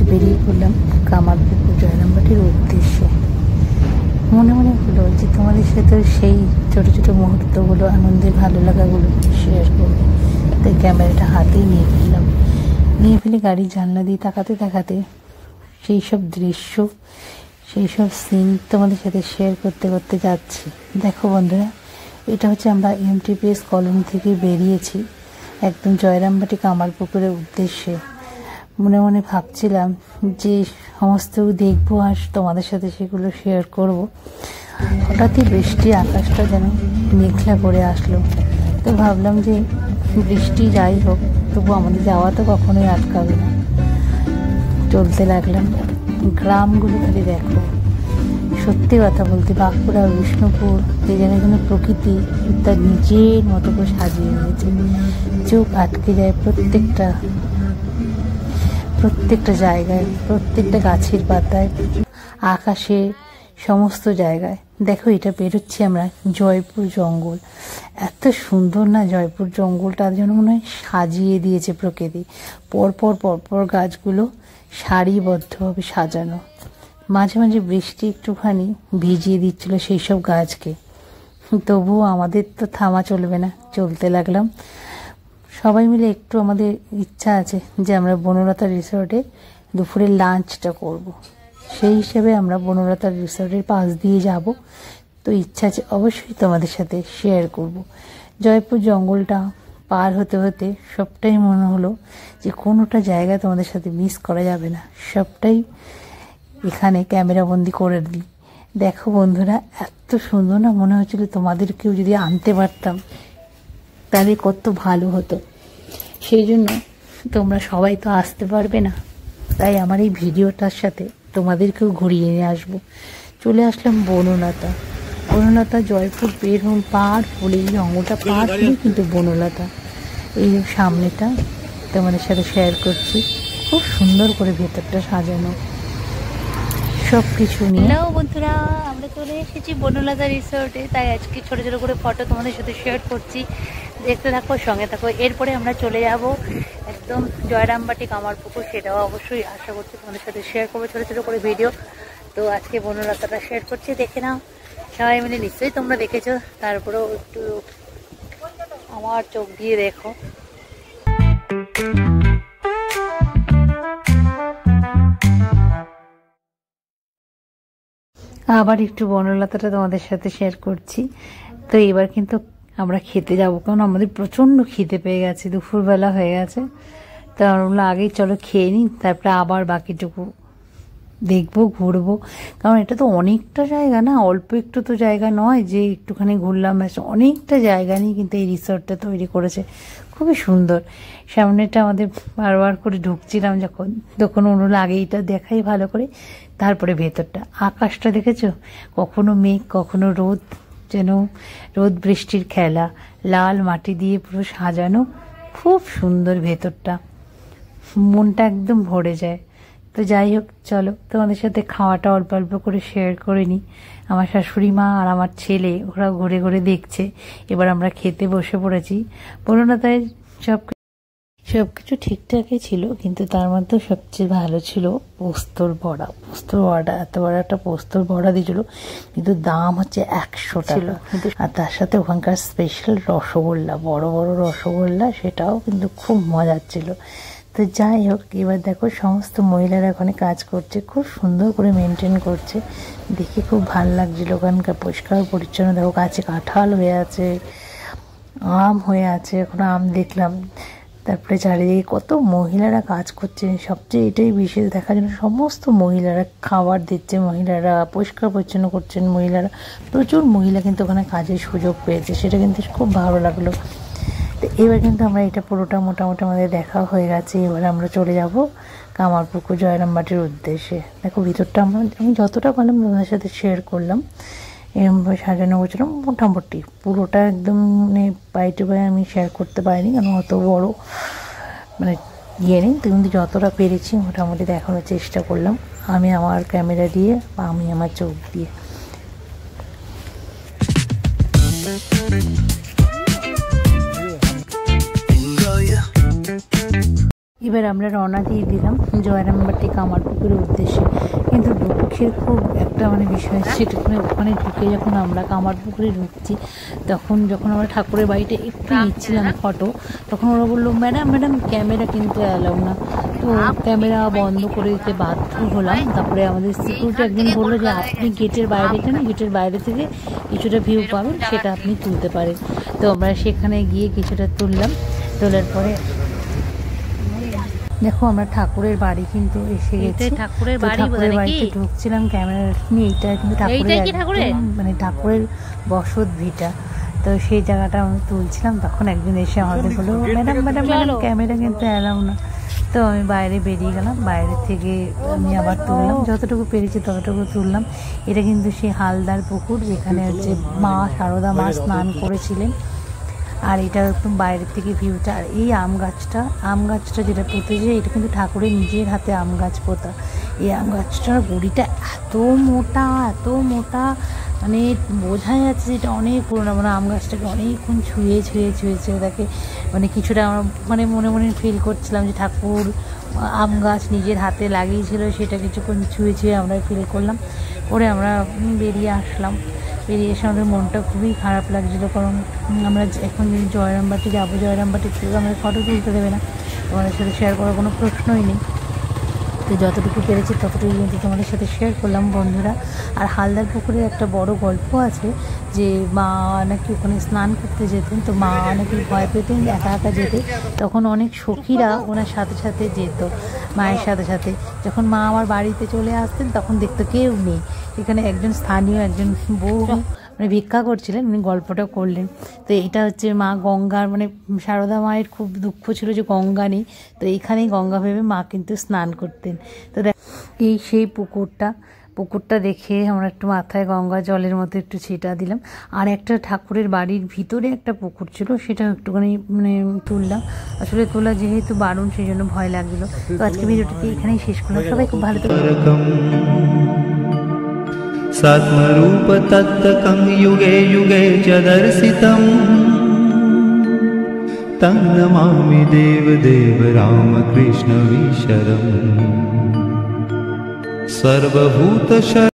বেরিয়ে পড়লাম কামারপুকুর জয়রামবাটির উদ্দেশ্যে। মনে মনে হলো যে তোমাদের সাথে সেই ছোটো ছোটো মুহূর্তগুলো, আনন্দের ভালো লাগাগুলো শেয়ার করবো। তাই ক্যামেরাটা হাতেই নিয়ে ফেলে গাড়ির জানলা দিয়ে তাকাতে তাকাতে সেই সব দৃশ্য, সেই সব সিন তোমাদের সাথে শেয়ার করতে করতে যাচ্ছি। দেখো বন্ধুরা, এটা হচ্ছে আমরা এমটিপিএস কলোনি থেকে বেরিয়েছি একদম জয়রামবাটি কামারপুকুরের উদ্দেশ্যে। মনে মনে ভাবছিলাম যে সমস্ত দেখবো আর তোমাদের সাথে সেগুলো শেয়ার করব। হঠাৎই বৃষ্টি, আকাশটা যেন মেঘলা করে আসলো। তো ভাবলাম যে বৃষ্টি যাই হোক, তবু আমাদের যাওয়া তো কখনোই আটকাবে না। চলতে লাগলাম। গ্রামগুলো খালি দেখো, সত্যি কথা বলতে বাঁকুড়া, বিষ্ণুপুর, এই জায়গাগুলো প্রকৃতি তার নিজের মতো করে সাজিয়ে নিয়েছে। চোখ আটকে যায় প্রত্যেকটা জায়গায়, প্রত্যেকটা গাছের পাতায়, আকাশে, সমস্ত জায়গায়। দেখো, এটা বেরোচ্ছি আমরা জয়পুর জঙ্গল। এত সুন্দর না জয়পুর জঙ্গলটা, যেন মনে হয় সাজিয়ে দিয়েছে প্রকৃতি। পরপর গাছগুলো সারিবদ্ধভাবে সাজানো। মাঝে মাঝে বৃষ্টি একটুখানি ভিজিয়ে দিচ্ছিল সেই সব গাছকে, তবুও আমাদের তো থামা চলবে না, চলতে লাগলাম। সবাই মিলে একটু আমাদের ইচ্ছা আছে যে আমরা বনলতা রিসর্টে দুপুরের লাঞ্চটা করব। সেই হিসেবে আমরা বনলতা রিসর্টের পাশ দিয়ে যাব। তো ইচ্ছা আছে অবশ্যই তোমাদের সাথে শেয়ার করব। জয়পুর জঙ্গলটা পার হতে হতে সবটাই মনে হলো যে কোনোটা জায়গা তোমাদের সাথে মিস করা যাবে না, সবটাই এখানে ক্যামেরাবন্দি করে দিই। দেখো বন্ধুরা, এত সুন্দর না, মনে হচ্ছিল তোমাদেরকেও যদি আনতে পারতাম তাহলে কত ভালো হতো। সেই জন্য তোমরা সবাই তো আসতে পারবে না, তাই আমার এই ভিডিওটার সাথে তোমাদেরকেও ঘুরিয়ে নিয়ে আসবো। চলে আসলাম বনলতা জয়পুর বের হন পার হলে, এই জঙ্গলটা পার হলেই কিন্তু বনলতা। এই সামনেটা তোমাদের সাথে শেয়ার করছি, খুব সুন্দর করে ভেতরটা সাজানো সব কিছু নিয়ে। হ্যালো বন্ধুরা, আমরা চলে এসেছি বনলতা রিসোর্টে। তাই আজকে ছোট ছোট করে ফটো তোমাদের সাথে শেয়ার করছি, দেখতে থাকো, সঙ্গে থাকো। এরপরে আমরা চলে যাব একদম জয়রামবাটি কামারপুকুর, সেটাও অবশ্যই আশা করছি তোমাদের সাথে শেয়ার করবো ছোট ছোট করে ভিডিও। তো আজকে বনলতাটা শেয়ার করছি, দেখে নাও সবাই মিলে। নিশ্চয়ই তোমরা দেখেছো, তারপরেও একটু আমার চোখ দিয়ে দেখো। আবার একটু বনলতাটা তোমাদের সাথে শেয়ার করছি। তো এবার কিন্তু আমরা খেতে যাব, কারণ আমাদের প্রচণ্ড খিদে পেয়ে গেছে, দুপুরবেলা হয়ে গেছে। তো আমরা আগেই চলো খেয়ে নিই, তারপরে আবার বাকিটুকু দেখবো, ঘুরবো। কারণ এটা তো অনেকটা জায়গা না, অল্প একটু তো জায়গা নয় যে একটুখানি ঘুরলাম ব্যাস। অনেকটা জায়গা নিয়ে কিন্তু এই রিসর্টটা তৈরি করেছে, খুবই সুন্দর। সামনেটা আমাদের বারবার করে ঢুকছিলাম যখন ওগুলো আগেইটা দেখাই ভালো করে, তারপরে ভেতরটা। আকাশটা দেখেছো, কখনো মেঘ কখনো রোদ, যেন রোদ বৃষ্টির খেলা। লাল মাটি দিয়ে পুরো সাজানো, খুব সুন্দর ভেতরটা, মনটা একদম ভরে যায়। তো যাই হোক, চলো তোমাদের সাথে খাওয়াটা অল্প অল্প করে শেয়ার করে নিই। আমার শাশুড়ি মা আর আমার ছেলে ওরা ঘুরে ঘুরে দেখছে। এবার আমরা খেতে বসে পড়েছি। বলো না, তাই সবকিছু ঠিকঠাকই ছিল, কিন্তু তার মধ্যে সবচেয়ে ভালো ছিল পোস্তর বড়া। এত বড় একটা পোস্তর বড়া দিয়েছিল, কিন্তু দাম হচ্ছে 100 টাকা। আর তার সাথে ওখানকার স্পেশাল রসগোল্লা, বড় বড় রসগোল্লা, সেটাও কিন্তু খুব মজার ছিল। তো যাই হোক, এবার দেখো সমস্ত মহিলারা ওখানে কাজ করছে, খুব সুন্দর করে মেনটেন করছে, দেখে খুব ভালো লাগছিল। ওখানকার পরিষ্কার পরিচ্ছন্ন, দেখো গাছে কাঁঠাল হয়ে আছে, আম হয়ে আছে, এখন আম দেখলাম। তারপরে চারিদিকে কত মহিলারা কাজ করছেন, সবচেয়ে এটাই বিশেষ দেখার জন্য। সমস্ত মহিলারা খাবার দিচ্ছে, মহিলারা পরিষ্কার পরিচ্ছন্ন করছেন, মহিলারা প্রচুর মহিলা কিন্তু ওখানে কাজের সুযোগ পেয়েছে, সেটা কিন্তু খুব ভালো লাগলো। তো এবার কিন্তু আমরা এটা পুরোটা মোটামুটি আমাদের দেখা হয়ে গেছে। এবার আমরা চলে যাব কামারপুকুর জয়রামবাটির উদ্দেশ্যে। দেখো ভিতরটা আমি যতটা পারলাম তোমাদের সাথে শেয়ার করলাম। এরকমভাবে সাজানো গোছানো মোটামুটি পুরোটা একদম মানে পাই টু পাই আমি শেয়ার করতে পারিনি, কারণ অত বড় মানে ইয়ে নেই। কিন্তু যতটা পেরেছি মোটামুটি দেখানোর চেষ্টা করলাম, আমি আমার ক্যামেরা দিয়ে বা আমি আমার চোখ দিয়ে। এবার আমরা রওনা দিয়ে দিলাম জয়রামবাটি কামারপুকুরের উদ্দেশ্যে। কিন্তু দুঃখের খুব একটা বিষয়, সেটুকুনি ওখানে ঢুকে যখন আমরা কামারপুকুরে ঢুকছি, তখন যখন আমরা ঠাকুরের বাড়িটা একটু নিচ্ছিলাম ফটো, তখন ওরা বললো ম্যাডাম ক্যামেরা কিন্তু অ্যালাউ না। তো ক্যামেরা বন্ধ করে দিতে বাধ্য হলাম। তারপরে আমাদের সিকিউরিটি একজন বললো যে আপনি গেটের বাইরে যান, গেটের বাইরে থেকে কিছুটা ভিউ পাবেন, সেটা আপনি তুলতে পারেন। তো আমরা সেখানে গিয়ে কিছুটা তুললাম। তোলার পরে দেখো আমরা ঠাকুরের বাড়ি কিন্তু এসে গেছি। ঠাকুরের বাড়িতে ঢুকছিলাম ক্যামেরা নিয়ে। এটা কিন্তু ঠাকুরের বসত ভিটা। তো সেই জায়গাটা আমি তুলছিলাম, তখন একজন এসে আমাদের বললো ম্যাডাম ক্যামেরা কিন্তু অ্যালাউ না। তো আমি বাইরে বেরিয়ে গেলাম, বাইরে থেকে আমি আবার তুললাম, যতটুকু পেরেছি ততটুকু তুললাম। এটা কিন্তু সেই হালদার পুকুর, যেখানে হচ্ছে মা শারদা মা স্নান করেছিলেন। আর এটা একদম বাইরের থেকে ভিউটা। আর এই আম গাছটা যেটা পুঁতেছে, এটা কিন্তু ঠাকুরের নিজের হাতে আম গাছ পোতা। এই আম গাছটার গুড়িটা এত মোটা বোঝা যাচ্ছে যেটা অনেক পুরোনো। আম গাছটাকে অনেকক্ষণ ছুঁয়েছে ওটাকে, কিছুটা আমরা মনে ফিল করছিলাম যে ঠাকুর আম গাছ নিজের হাতে লাগিয়েছিল, সেটা কিছুক্ষণ ছুঁয়ে আমরা ফিল করলাম। করে আমরা বেরিয়ে আসলাম। বেরিয়ে এসে আমাদের মনটা খুবই খারাপ লাগছিলো, কারণ আমরা এখন যদি জয়রামবাটি যাবো, জয়রামবাটি থেকে আমাদের ফটো তুলতে দেবে না, তোমাদের সাথে শেয়ার করার কোনো প্রশ্নই নেই। তো যতটুকু পেরেছি ততটুকু কিন্তু তোমাদের সাথে শেয়ার করলাম বন্ধুরা। আর হালদার পুকুরের একটা বড় গল্প আছে যে মা নাকি ওখানে স্নান করতে যেতেন, তো মা নাকি ভয় পেতেন একা যেতে, তখন অনেক সখীরা ওনার সাথে যেত, মায়ের সাথে। যখন মা আমার বাড়িতে চলে আসতেন তখন দেখতো কেউ নেই। এখানে স্থানীয় একজন বউ ভিক্ষা করছিলেন, উনি গল্পটা করলেন। তো এটা হচ্ছে মা গঙ্গার শারদা মায়ের খুব দুঃখ ছিল যে গঙ্গা নেই, তো এইখানেই গঙ্গা ভেবে মা কিন্তু স্নান করতেন। তো এই সেই পুকুরটা দেখে আমরা একটু মাথায় গঙ্গা জলের মতো একটু ছিটা দিলাম। আর একটা ঠাকুরের বাড়ির ভিতরে একটা পুকুর ছিল, সেটা একটুখানি তুললাম। আসলে তোলা যেহেতু বারণ, সেই জন্য ভয় লাগছিল। তো আজকে ভিডিওটাকে এখানেই শেষ করলাম। সবাই খুব ভালো থাকবেন। सात्मरूप तत्तकं युगे युगे च दर्शितं तं नमामि देवदेव रामकृष्णवीशरम् सर्वभूत